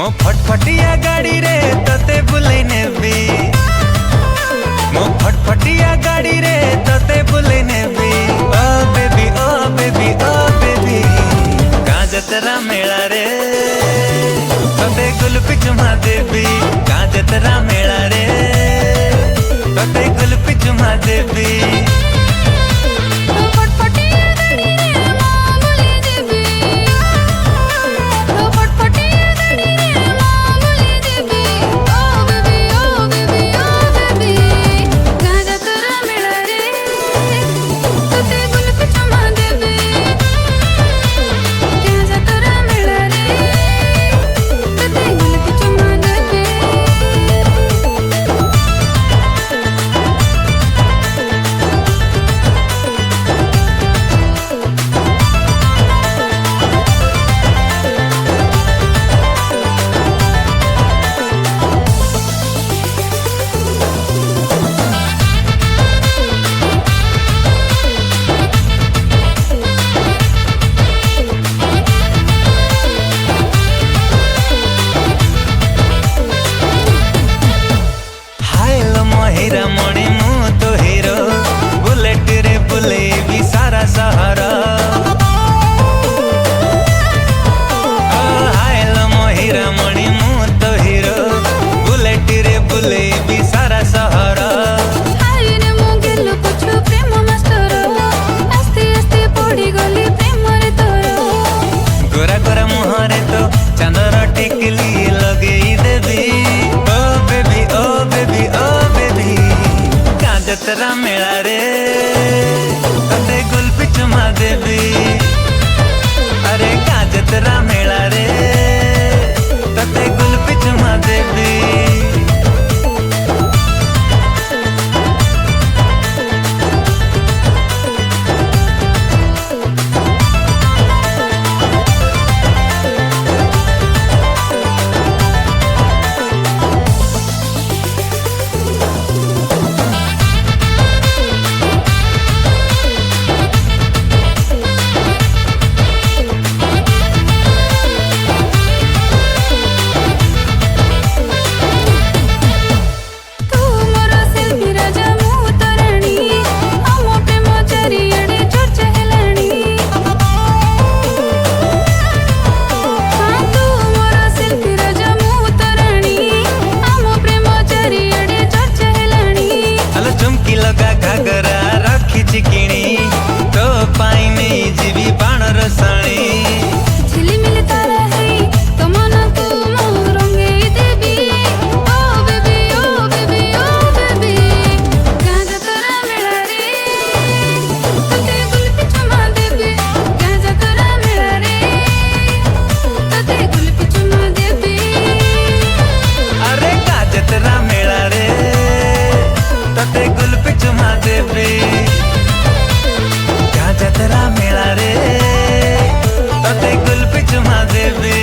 मो फटफटिया गाड़ी रे तते बुले नेबी मो फटफटिया गाड़ी रे तते बुले नेबी ओ बेबी ओ बेबी ओ बेबी काजतरा मेला रे तते गुलपी चुमा देबी काजतरा मेला रे तते गुलपी चुमा देबी हीरा मणि मु तो हीरो बुलेट रे बुले भी सारा सहारा हाय लो हीरा मणि मु तो हीरो बुलेट रे बुले भी सारा सहारा गोरा गोरा मुहरे तो चांदर टिकली लगे देवी ओ बेबी ओ बेबी ओ काजतरा मेला रे तते गुलपी चुमा देबी अरे काजतरा मेला रे तते गुलपी चुमा देबी घाघरा रखी चिकिणी तो पाई में जीवी बाण रसाणी झिलिमिली तारा है तो मन तू मोरंगे देवी ओ बेबी ओ बेबी ओ बेबी काजतरा मेला रे तते गुलपी चुमा देबी काजतरा मेला रे तते गुलपी चुमा देबी अरे काजतरा मेला रे तते गुलपी चुमा देबी काजतरा मेला रे तते गुलपी चुमा देबी।